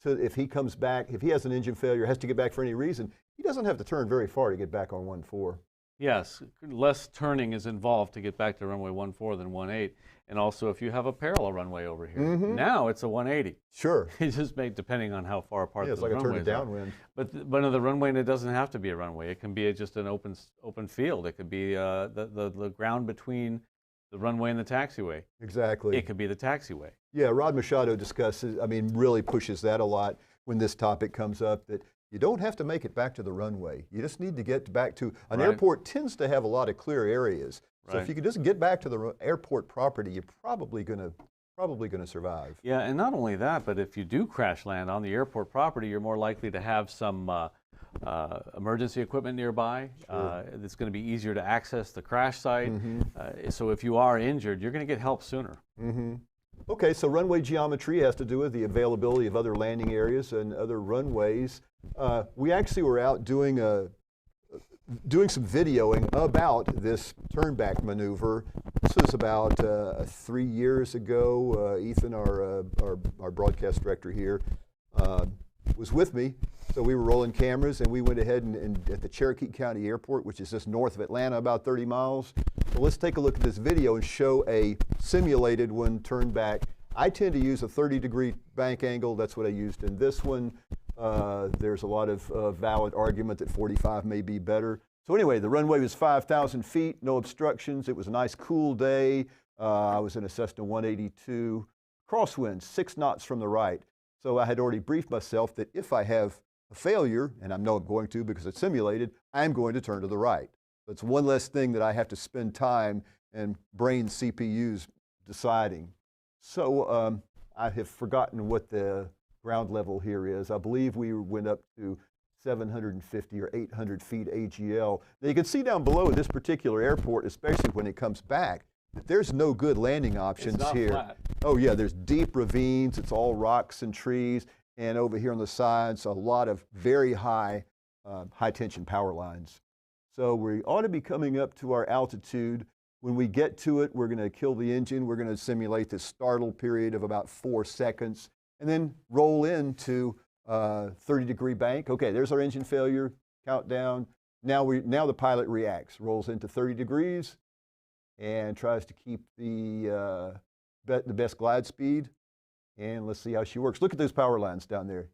if he comes back, if he has an engine failure, has to get back for any reason, he doesn't have to turn very far to get back on 14. Yes, less turning is involved to get back to runway 14 than 18. And also if you have a parallel runway over here. Now it's a 180. Sure. It's just made depending on how far apart the runways are. It's like a turn downwind. But on the runway, it doesn't have to be a runway. It can be just an open field. It could be the ground between the runway and the taxiway. Exactly. It could be the taxiway. Yeah, Rod Machado discusses, really pushes that a lot when this topic comes up, that you don't have to make it back to the runway. You just need to get back to, an airport tends to have a lot of clear areas. So if you could just get back to the airport property, you're probably going to survive. Yeah, and not only that, but if you do crash land on the airport property, you're more likely to have some emergency equipment nearby. It's going to be easier to access the crash site. So if you are injured, you're going to get help sooner. Okay, so runway geometry has to do with the availability of other landing areas and other runways. We actually were out doing some videoing about this turnback maneuver. This was about 3 years ago. Ethan, our broadcast director here, was with me. So we were rolling cameras, and we went ahead and at the Cherokee County Airport, which is just north of Atlanta, about 30 miles. So let's take a look at this video and show a simulated one turned back. I tend to use a 30-degree bank angle. That's what I used in this one. There's a lot of valid argument that 45 may be better. So anyway, the runway was 5,000 feet, no obstructions. It was a nice cool day. I was in a Cessna 182, crosswind, 6 knots from the right. So I had already briefed myself that if I have a failure, and I know I'm going to because it's simulated, I'm going to turn to the right. That's one less thing that I have to spend time and brain CPUs deciding. So I have forgotten what the ground level here is. I believe we went up to 750 or 800 feet AGL. Now you can see down below this particular airport, especially when it comes back, that there's no good landing options It's not here. flat. Oh yeah, there's deep ravines, it's all rocks and trees, and over here on the sides, a lot of very high, high tension power lines. So we ought to be coming up to our altitude. When we get to it, we're gonna kill the engine, we're gonna simulate this startle period of about 4 seconds, and then roll into 30-degree bank. Okay, there's our engine failure, countdown. Now the pilot reacts, rolls into 30 degrees, and tries to keep the best glide speed. And let's see how she works. Look at those power lines down there.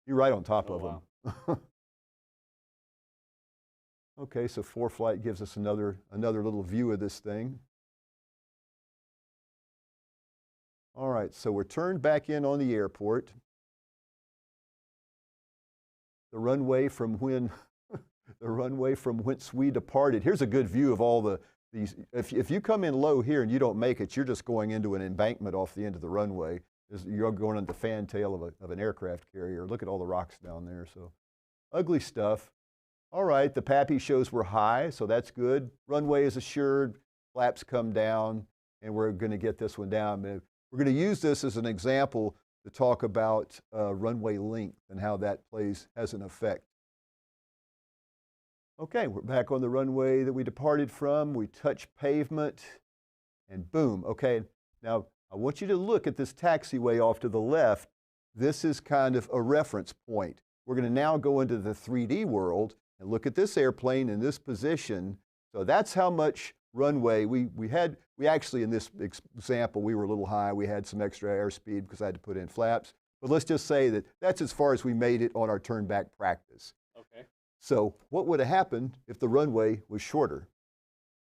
You're right on top of them. Okay, so ForeFlight gives us another little view of this thing. All right, so we're turned back in on the airport. The runway from whence we departed. Here's a good view of all these. If you come in low here and you don't make it, you're just going into an embankment off the end of the runway. You're going on the fantail of an aircraft carrier. Look at all the rocks down there. So ugly stuff. All right, the PAPI shows we're high, so that's good. Runway is assured, flaps come down, and we're going to get this one down. We're going to use this as an example to talk about runway length and how that has an effect. Okay, we're back on the runway that we departed from. We touch pavement, and boom. Okay, now I want you to look at this taxiway off to the left. This is kind of a reference point. We're going to now go into the 3D world and look at this airplane in this position. So that's how much runway we actually, in this example, we were a little high. We had some extra airspeed because I had to put in flaps. But let's just say that that's as far as we made it on our turn back practice. Okay. So what would have happened if the runway was shorter?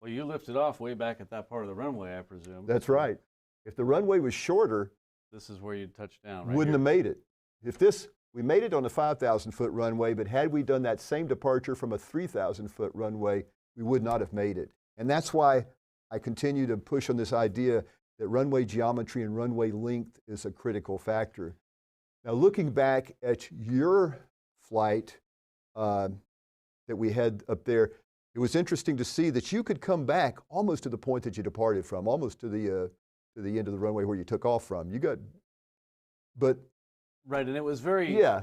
Well, you lifted off way back at that part of the runway, I presume. That's right. If the runway was shorter, this is where you'd touch down, right? Wouldn't here. have made it. We made it on a 5,000-foot runway, but had we done that same departure from a 3,000-foot runway, we would not have made it. And that's why I continue to push on this idea that runway geometry and runway length is a critical factor. Now, looking back at your flight that we had up there, it was interesting to see that you could come back almost to the point that you departed from, almost to the end of the runway where you took off from. But right, and it was very. Yeah,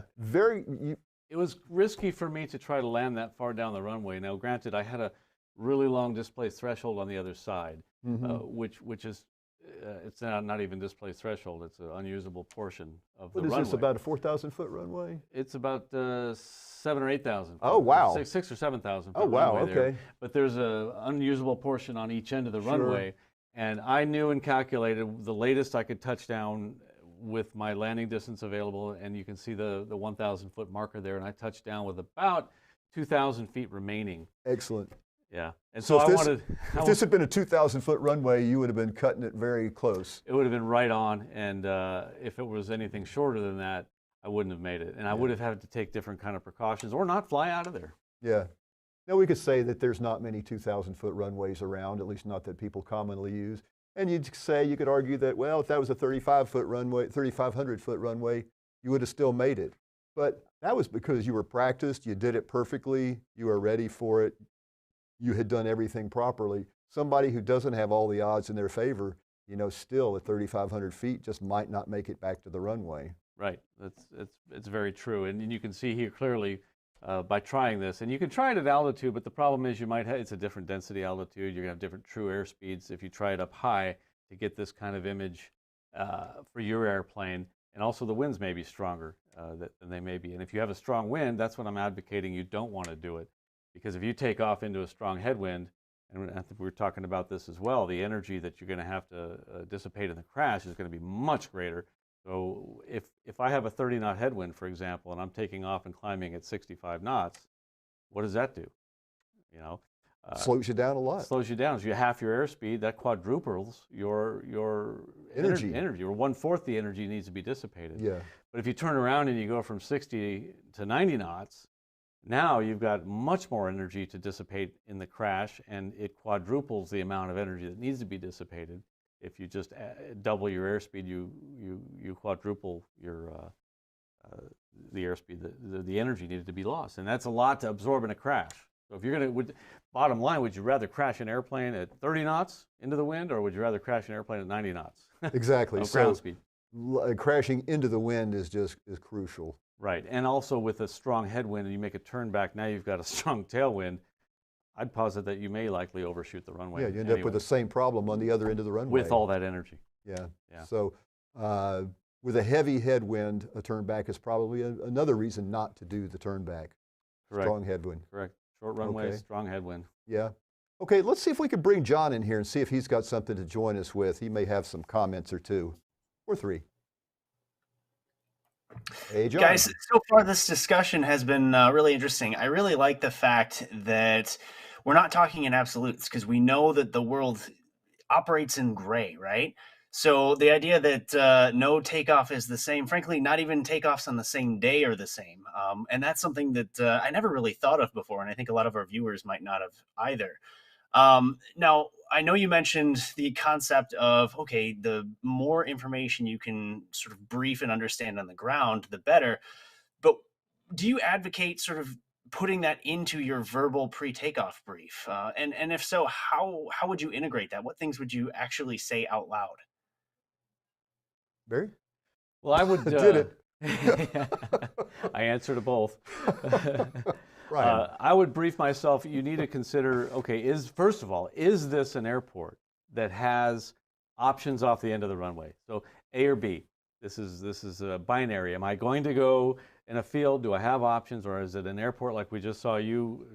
it was risky for me to try to land that far down the runway. Now, granted, I had a really long displaced threshold on the other side, which is, it's not even displaced threshold. It's an unusable portion of the runway. What is this, about a 4,000-foot runway? It's about 7,000 or 8,000. Oh, wow. 6,000 or 7,000. Oh, wow, okay. there. But there's an unusable portion on each end of the runway, and I knew and calculated the latest I could touch down with my landing distance available, and you can see the 1,000-foot marker there, and I touched down with about 2,000 feet remaining. Excellent. Yeah, and so if this had been a 2,000-foot runway, you would have been cutting it very close. It would have been right on, and if it was anything shorter than that, I wouldn't have made it, and I would have had to take different kind of precautions or not fly out of there. Yeah. Now we could say that there's not many 2,000-foot runways around, at least not that people commonly use. And you could argue that, well, if that was a 3,500-foot runway, you would have still made it. But that was because you were practiced, you did it perfectly, you were ready for it, you had done everything properly. Somebody who doesn't have all the odds in their favor, still at 3,500 feet just might not make it back to the runway. Right, it's very true. And you can see here clearly by trying this, and you can try it at altitude, but the problem is it's a different density altitude. You're gonna have different true airspeeds if you try it up high to get this kind of image for your airplane. And also the winds may be stronger than they may be. And if you have a strong wind, that's when I'm advocating you don't want to do it. Because if you take off into a strong headwind, and I think we were talking about this as well, the energy that you're gonna have to dissipate in the crash is gonna be much greater. So if I have a 30-knot headwind, for example, and I'm taking off and climbing at 65 knots, what does that do? You know, Slows you down a lot. slows you down. So you half your airspeed, that quadruples your Energy. energy, or 1/4 the energy needs to be dissipated. Yeah. But if you turn around and you go from 60 to 90 knots, now you've got much more energy to dissipate in the crash, and it quadruples the amount of energy that needs to be dissipated. If you just double your airspeed, you quadruple your the airspeed, the energy needed to be lost, and that's a lot to absorb in a crash. So if you're bottom line, would you rather crash an airplane at 30 knots into the wind, or would you rather crash an airplane at 90 knots? Exactly. Of ground speed. Crashing into the wind is crucial. Right, and also with a strong headwind and you make a turn back, now you've got a strong tailwind. I'd posit that you may likely overshoot the runway. Yeah, you end up with the same problem on the other end of the runway. With all that energy. Yeah. Yeah. So with a heavy headwind, a turn back is probably another reason not to do the turn back. Correct. Strong headwind. Correct. Short runway, Okay. strong headwind. Yeah. Okay, let's see if we can bring John in here and see if he's got something to join us with. He may have some comments or two, or three. Hey, John. Guys, so far this discussion has been really interesting. I really like the fact that we're not talking in absolutes, because we know that the world operates in gray, right? So the idea that no takeoff is the same, frankly, not even takeoffs on the same day are the same. And that's something that I never really thought of before, and I think a lot of our viewers might not have either. Now, I know you mentioned the concept of, okay, the more information you can sort of brief and understand on the ground, the better. But do you advocate sort of putting that into your verbal pre-takeoff brief? And if so, how would you integrate that? What things would you actually say out loud? Barry? Well, I would. Did it. I answer to both. Right. I would brief myself. You need to consider, okay, first of all, is this an airport that has options off the end of the runway? So A or B. This is a binary. Am I going to go in a field? Do I have options, or is it an airport like we just saw you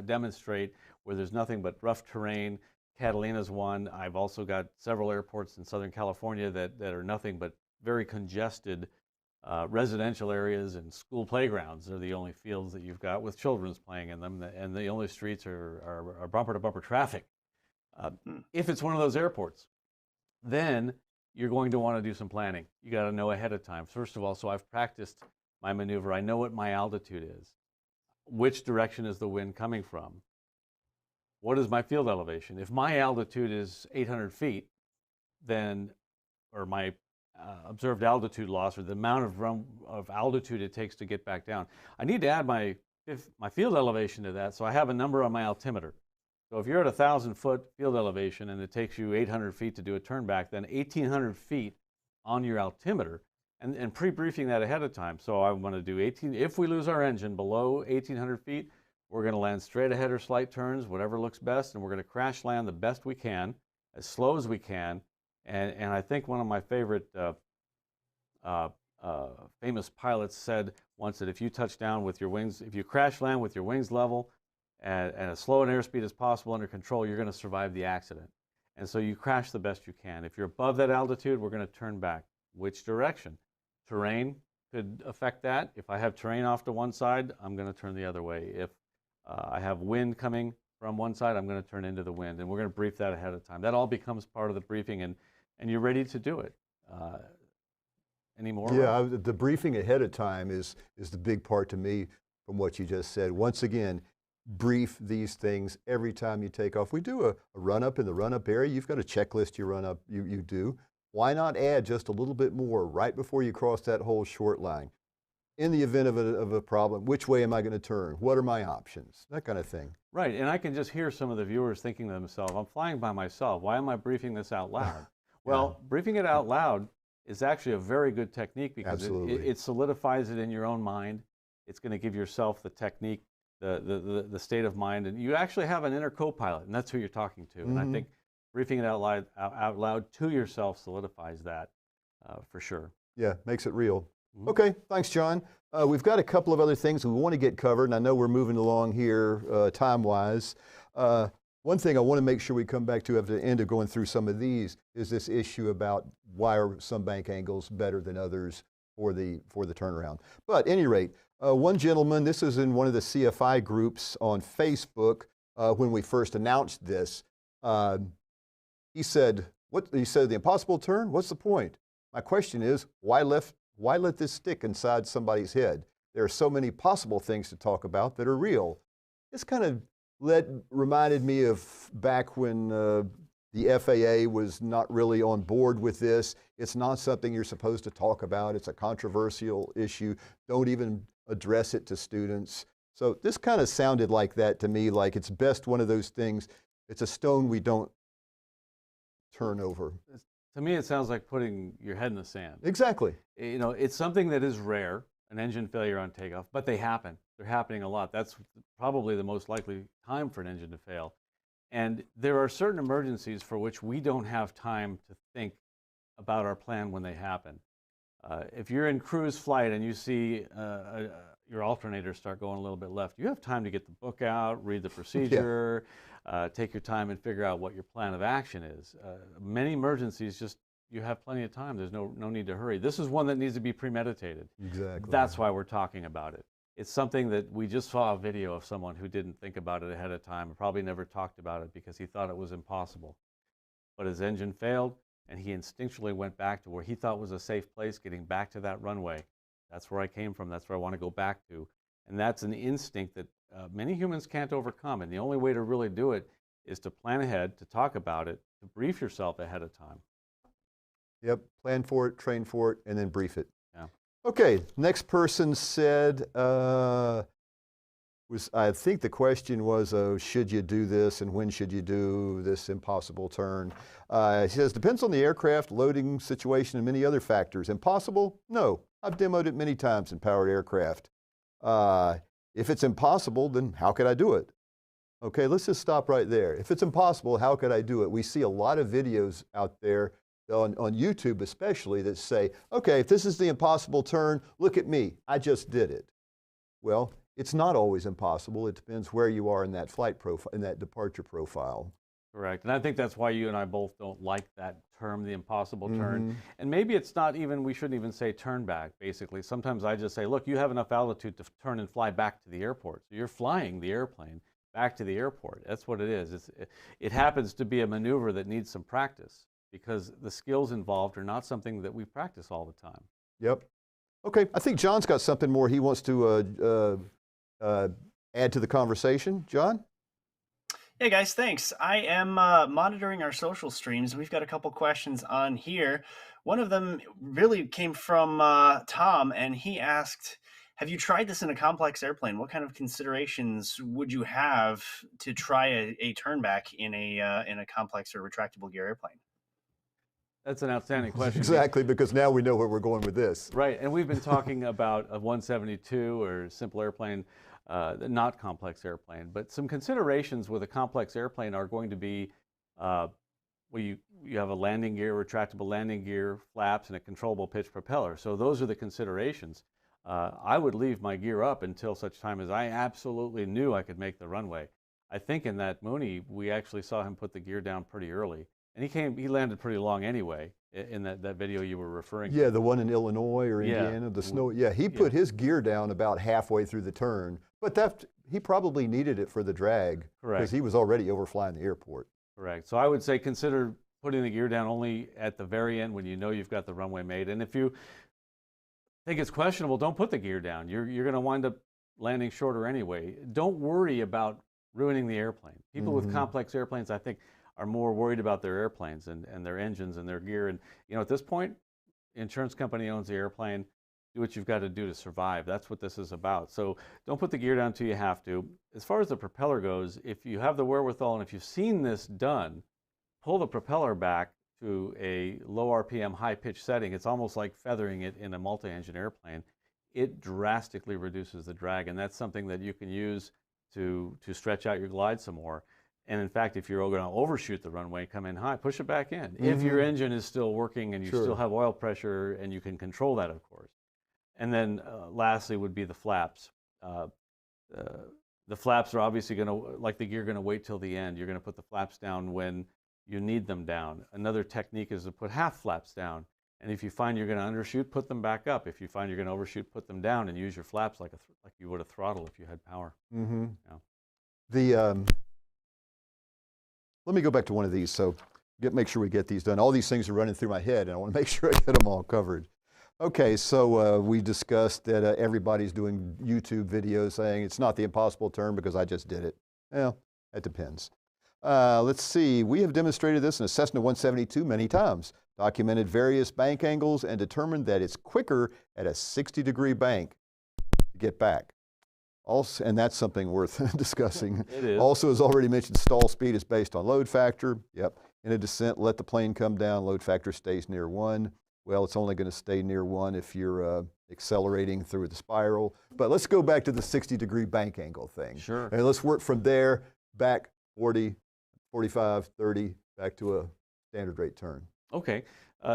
demonstrate, where there's nothing but rough terrain? Catalina's one. I've also got several airports in Southern California that are nothing but very congested residential areas, and school playgrounds are the only fields that you've got with children's playing in them, and the only streets are bumper-to-bumper traffic. If it's one of those airports, then you're going to want to do some planning. You got to know ahead of time. First of all, so I've practiced my maneuver. I know what my altitude is. Which direction is the wind coming from? What is my field elevation? If my altitude is 800 feet, then, or my observed altitude loss, or the amount of altitude it takes to get back down, I need to add my field elevation to that, so I have a number on my altimeter. So if you're at 1,000-foot field elevation and it takes you 800 feet to do a turn back, then 1,800 feet on your altimeter, and pre-briefing that ahead of time. So I want to do 18. If we lose our engine below 1,800 feet, we're going to land straight ahead or slight turns, whatever looks best, and we're going to crash land the best we can, as slow as we can. And I think one of my favorite famous pilots said once that if you touch down with your wings, if you crash land with your wings level and as slow an airspeed as possible under control, you're going to survive the accident. And so you crash the best you can. If you're above that altitude, we're going to turn back. Which direction? Terrain could affect that. If I have terrain off to one side, I'm going to turn the other way. If I have wind coming from one side, I'm going to turn into the wind. And we're going to brief that ahead of time. That all becomes part of the briefing, and you're ready to do it. Any more? Yeah, the briefing ahead of time is the big part to me from what you just said. Once again, brief these things every time you take off. We do a run-up in the run-up area. You've got a checklist you run up, you do. Why not add just a little bit more right before you cross that whole short line? In the event of a problem, which way am I going to turn? What are my options? That kind of thing. Right, and I can just hear some of the viewers thinking to themselves, I'm flying by myself. Why am I briefing this out loud? Well, briefing it out loud is actually a very good technique, because it solidifies it in your own mind. It's going to give yourself the technique, the state of mind, and you actually have an inner co-pilot, and that's who you're talking to. And I think briefing it out loud to yourself solidifies that for sure. Yeah, makes it real. Okay, thanks, John. We've got a couple of other things we want to get covered, and I know we're moving along here time-wise. One thing I want to make sure we come back to at the end of going through some of these is this issue about why are some bank angles better than others for the turnaround. But at any rate, one gentleman, this is in one of the CFI groups on Facebook, when we first announced this. He said, the impossible turn, what's the point? My question is, why let this stick inside somebody's head? There are so many possible things to talk about that are real. This kind of reminded me of back when the FAA was not really on board with this. It's not something you're supposed to talk about. It's a controversial issue. Don't even address it to students. So this kind of sounded like that to me, like it's best one of those things. It's a stone we don't turn over. To me, it sounds like putting your head in the sand. Exactly. You know, it's something that is rare, an engine failure on takeoff, but they happen. They're happening a lot. That's probably the most likely time for an engine to fail. And there are certain emergencies for which we don't have time to think about our plan when they happen. If you're in cruise flight and you see your alternator start going a little bit left, you have time to get the book out, read the procedure, take your time and figure out what your plan of action is. Many emergencies, just you have plenty of time. There's no need to hurry. This is one that needs to be premeditated. Exactly. That's why we're talking about it. It's something that we just saw a video of someone who didn't think about it ahead of time and probably never talked about it because he thought it was impossible. But his engine failed, and he instinctually went back to where he thought was a safe place, getting back to that runway. That's where I came from. That's where I want to go back to. And that's an instinct that many humans can't overcome. And the only way to really do it is to plan ahead, to talk about it, to brief yourself ahead of time. Yep, plan for it, train for it, and then brief it. Yeah. Okay, next person said, I think the question was, should you do this and when should you do this impossible turn? He says, depends on the aircraft, loading situation, and many other factors. Impossible? No. I've demoed it many times in powered aircraft. If it's impossible, then how could I do it? Okay, let's just stop right there. If it's impossible, how could I do it? We see a lot of videos out there, on YouTube especially, that say, okay, if this is the impossible turn, look at me, I just did it. Well, it's not always impossible. It depends where you are in that flight profile, in that departure profile. Correct. And I think that's why you and I both don't like that term, the impossible turn. And maybe it's not even, we shouldn't even say turn back, basically. Sometimes I just say, look, you have enough altitude to turn and fly back to the airport. So you're flying the airplane back to the airport. That's what it is. It happens to be a maneuver that needs some practice because the skills involved are not something that we practice all the time. Yep. Okay, I think John's got something more he wants to add to the conversation. John? Hey guys, thanks. I am monitoring our social streams. We've got a couple questions on here. One of them really came from Tom, and he asked, have you tried this in a complex airplane? What kind of considerations would you have to try a turn back in a complex or retractable gear airplane? That's an outstanding question. Exactly, because now we know where we're going with this. Right, and we've been talking about a 172 or simple airplane, not complex airplane. But some considerations with a complex airplane are going to be, well, you have a landing gear, retractable landing gear, flaps, and a controllable pitch propeller. So those are the considerations. I would leave my gear up until such time as I absolutely knew I could make the runway. I think in that Mooney, we actually saw him put the gear down pretty early. And he landed pretty long anyway in that video you were referring to. Yeah, the one in Illinois or Indiana, the snow. Yeah, he put his gear down about halfway through the turn, but he probably needed it for the drag. Correct. Because he was already overflying the airport. Correct. So I would say consider putting the gear down only at the very end when you know you've got the runway made. And if you think it's questionable, don't put the gear down. You're going to wind up landing shorter anyway. Don't worry about ruining the airplane. People with complex airplanes, I think, are more worried about their airplanes and their engines and their gear. And at this point, the insurance company owns the airplane. Do what you've got to do to survive. That's what this is about. So don't put the gear down until you have to. As far as the propeller goes, if you have the wherewithal and if you've seen this done, pull the propeller back to a low RPM, high pitch setting. It's almost like feathering it in a multi-engine airplane. It drastically reduces the drag, and that's something that you can use to stretch out your glide some more. And in fact, if you're going to overshoot the runway, come in high, push it back in. If your engine is still working and you still have oil pressure and you can control that, of course. And then lastly would be the flaps. The flaps are obviously going to, like the gear, going to wait till the end. You're going to put the flaps down when you need them down. Another technique is to put half flaps down. And if you find you're going to undershoot, put them back up. If you find you're going to overshoot, put them down and use your flaps like you would a throttle if you had power. Mm-hmm. Yeah. let me go back to one of these. So make sure we get these done. All these things are running through my head, and I want to make sure I get them all covered. Okay, so we discussed that everybody's doing YouTube videos saying it's not the impossible turn because I just did it. Well, that depends. Let's see. We have demonstrated this in a Cessna 172 many times, documented various bank angles, and determined that it's quicker at a 60-degree bank to get back. Also, and that's something worth discussing. It is. Also, as already mentioned, stall speed is based on load factor. Yep. In a descent, let the plane come down. Load factor stays near 1. Well, it's only going to stay near 1 if you're accelerating through the spiral. But let's go back to the 60-degree bank angle thing. Sure. And let's work from there back 40, 45, 30, back to a standard rate turn. Okay.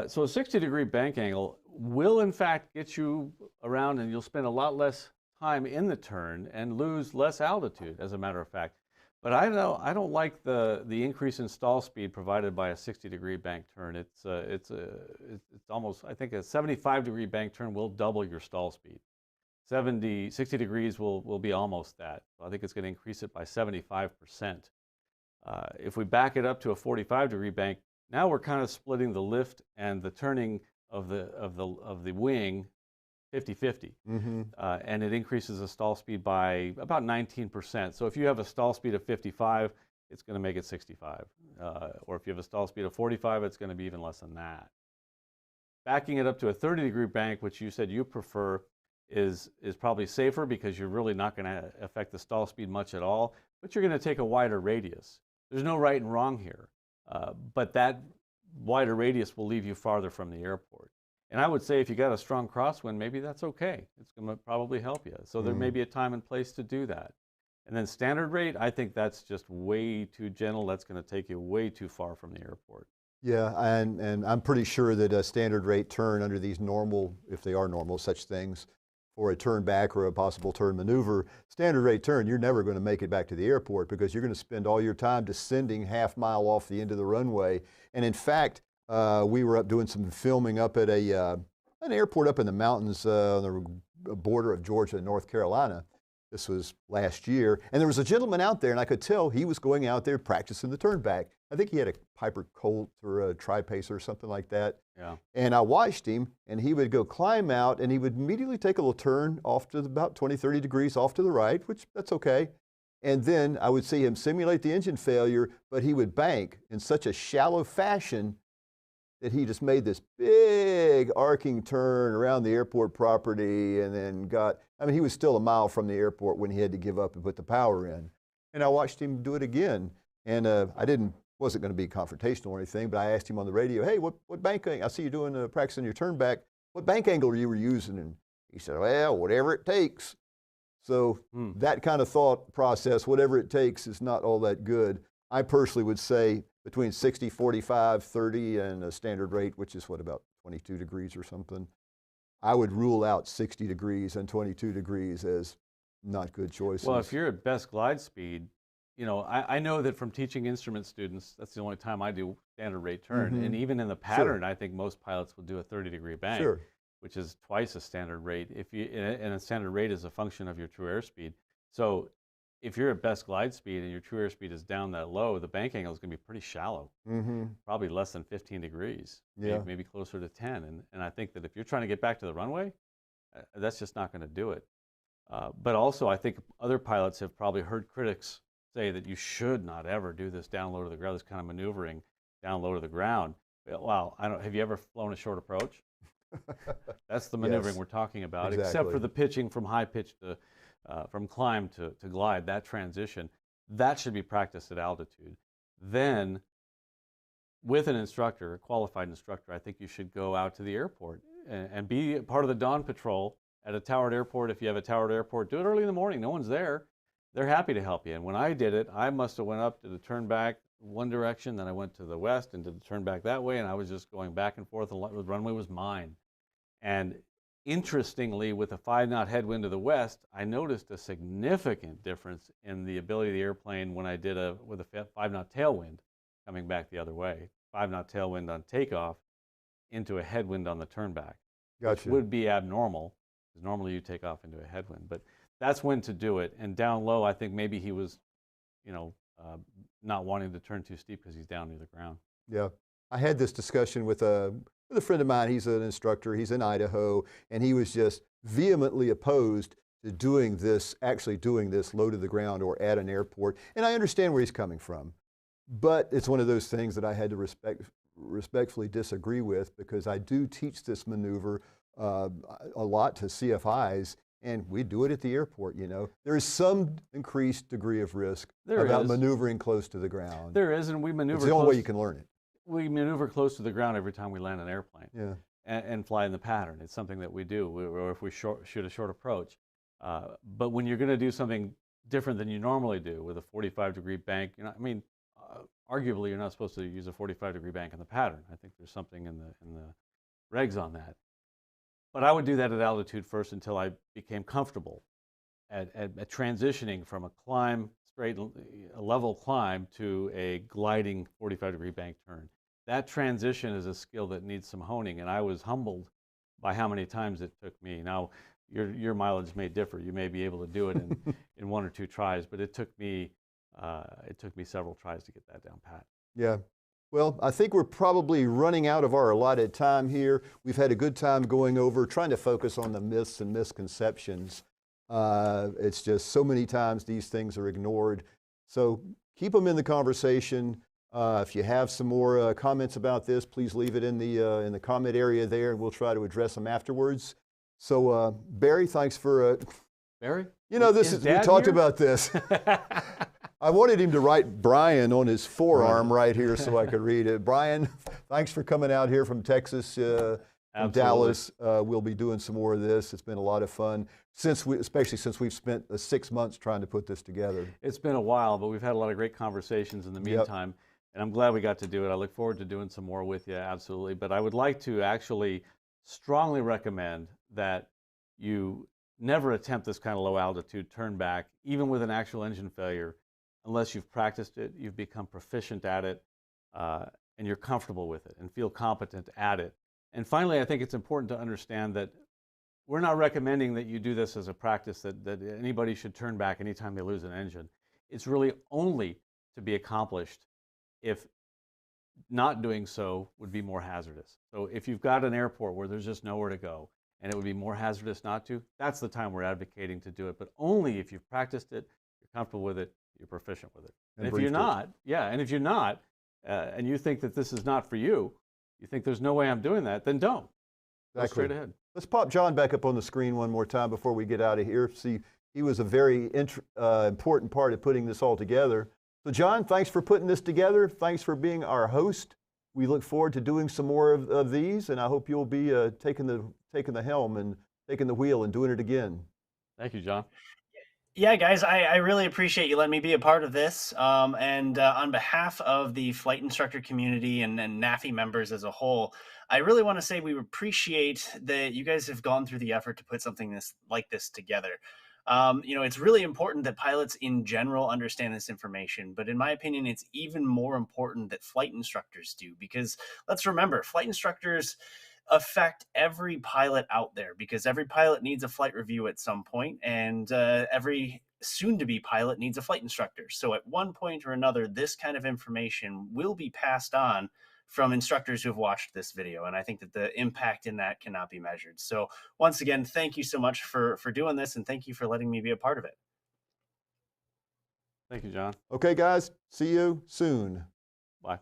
So a 60-degree bank angle will, in fact, get you around, and you'll spend a lot less time in the turn and lose less altitude, as a matter of fact. But I don't like the increase in stall speed provided by a 60-degree bank turn. It's almost, I think a 75-degree bank turn will double your stall speed. 60 degrees will be almost that. So I think it's going to increase it by 75%. If we back it up to a 45-degree bank, now we're kind of splitting the lift and the turning of the wing 50-50, and it increases the stall speed by about 19%. So if you have a stall speed of 55, it's going to make it 65. Or if you have a stall speed of 45, it's going to be even less than that. Backing it up to a 30-degree bank, which you said you prefer, is probably safer because you're really not going to affect the stall speed much at all, but you're going to take a wider radius. There's no right and wrong here, but that wider radius will leave you farther from the airport. And I would say if you got a strong crosswind, maybe that's okay. It's going to probably help you. So there may be a time and place to do that. And then standard rate, I think that's just way too gentle. That's going to take you way too far from the airport. Yeah, and I'm pretty sure that a standard rate turn under these normal, if they are normal, such things, for a turn back or a possible turn maneuver, standard rate turn, you're never going to make it back to the airport because you're going to spend all your time descending half-mile off the end of the runway. And in fact, we were up doing some filming up at an airport up in the mountains on the border of Georgia and North Carolina. This was last year. And there was a gentleman out there, and I could tell he was going out there practicing the turn back. I think he had a Piper Colt or a Tri-Pacer or something like that. Yeah. And I watched him, and he would go climb out, and he would immediately take a little turn off to about 20, 30 degrees off to the right, which that's okay. And then I would see him simulate the engine failure, but he would bank in such a shallow fashion that he just made this big arcing turn around the airport property and then he was still a mile from the airport when he had to give up and put the power in. And I watched him do it again. And wasn't going to be confrontational or anything, but I asked him on the radio, hey, what bank angle? I see you doing practicing your turn back. What bank angle you were using? And he said, well, whatever it takes. So that kind of thought process, whatever it takes, is not all that good. I personally would say between 60, 45, 30, and a standard rate, which is about 22 degrees or something. I would rule out 60 degrees and 22 degrees as not good choices. Well, if you're at best glide speed, I know that from teaching instrument students, that's the only time I do standard rate turn. And even in the pattern, I think most pilots will do a 30-degree bank, which is twice a standard rate. And a standard rate is a function of your true airspeed. So if you're at best glide speed and your true airspeed is down that low, the bank angle is going to be pretty shallow, probably less than 15 degrees, maybe closer to 10. And I think that if you're trying to get back to the runway, that's just not going to do it. But also, I think other pilots have probably heard critics say that you should not ever do this down low to the ground, this kind of maneuvering down low to the ground. Well, have you ever flown a short approach? That's the maneuvering we're talking about, except for the pitching from high pitch to from climb to glide, that transition. That should be practiced at altitude. Then, with an instructor, a qualified instructor, I think you should go out to the airport and be part of the dawn patrol at a towered airport. If you have a towered airport, do it early in the morning. No one's there. They're happy to help you. And when I did it, I must have went up to the turn back one direction, then I went to the west and did the turn back that way, and I was just going back and forth. The runway was mine. And interestingly, with a 5-knot headwind to the west, I noticed a significant difference in the ability of the airplane when I did with a 5-knot tailwind coming back the other way. 5-knot tailwind on takeoff into a headwind on the turn back. Gotcha. Which would be abnormal, because normally you take off into a headwind. But that's when to do it. And down low, I think maybe he was, not wanting to turn too steep because he's down near the ground. Yeah. I had this discussion with a friend of mine. He's an instructor. He's in Idaho, and he was just vehemently opposed to doing this, actually doing this low to the ground or at an airport. And I understand where he's coming from, but it's one of those things that I had to respectfully disagree with, because I do teach this maneuver a lot to CFIs, and we do it at the airport. You know, there is some increased degree of risk about maneuvering close to the ground. There is, and we maneuver. It's the only way you can learn it. We maneuver close to the ground every time we land an airplane. Yeah. And fly in the pattern. It's something that we do, or if we shoot a short approach. But when you're going to do something different than you normally do with a 45-degree bank, you know, I mean, arguably you're not supposed to use a 45-degree bank in the pattern. I think there's something in the regs on that. But I would do that at altitude first until I became comfortable at transitioning from a climb, a level climb, to a gliding 45-degree bank turn. That transition is a skill that needs some honing, and I was humbled by how many times it took me. Now, your mileage may differ. You may be able to do it in 1 or 2 tries, but it took me several tries to get that down pat. Yeah. Well, I think we're probably running out of our allotted time here. We've had a good time going over, trying to focus on the myths and misconceptions. It's just so many times these things are ignored. So keep them in the conversation. If you have some more comments about this, please leave it in the comment area there, and we'll try to address them afterwards. So Barry, thanks for Barry. You know, we talked about this. I wanted him to write Brian on his forearm right here so I could read it. Brian, thanks for coming out here from Texas, from Dallas. We'll be doing some more of this. It's been a lot of fun, especially since we've spent 6 months trying to put this together. It's been a while, but we've had a lot of great conversations in the meantime. Yep. And I'm glad we got to do it. I look forward to doing some more with you, absolutely. But I would like to actually strongly recommend that you never attempt this kind of low altitude turn back, even with an actual engine failure, unless you've practiced it, you've become proficient at it, and you're comfortable with it and feel competent at it. And finally, I think it's important to understand that we're not recommending that you do this as a practice, that anybody should turn back anytime they lose an engine. It's really only to be accomplished if not doing so would be more hazardous. So if you've got an airport where there's just nowhere to go and it would be more hazardous not to, that's the time we're advocating to do it. But only if you've practiced it, you're comfortable with it, you're proficient with it. And if you're not, and you think that this is not for you, you think there's no way I'm doing that, then don't. Go straight ahead. Let's pop John back up on the screen one more time before we get out of here. See, he was a very important part of putting this all together. So John, thanks for putting this together. Thanks for being our host. We look forward to doing some more of these, and I hope you'll be taking the helm and taking the wheel and doing it again. Thank you, John. Yeah, guys, I really appreciate you letting me be a part of this. And on behalf of the flight instructor community and NAFI members as a whole, I really want to say we appreciate that you guys have gone through the effort to put something like this together. You know, it's really important that pilots in general understand this information, but in my opinion, it's even more important that flight instructors do, because let's remember, flight instructors affect every pilot out there, because every pilot needs a flight review at some point, and every soon-to-be pilot needs a flight instructor. So at one point or another, this kind of information will be passed on from instructors who have watched this video. And I think that the impact in that cannot be measured. So once again, thank you so much for doing this, and thank you for letting me be a part of it. Thank you, John. Okay, guys, see you soon. Bye.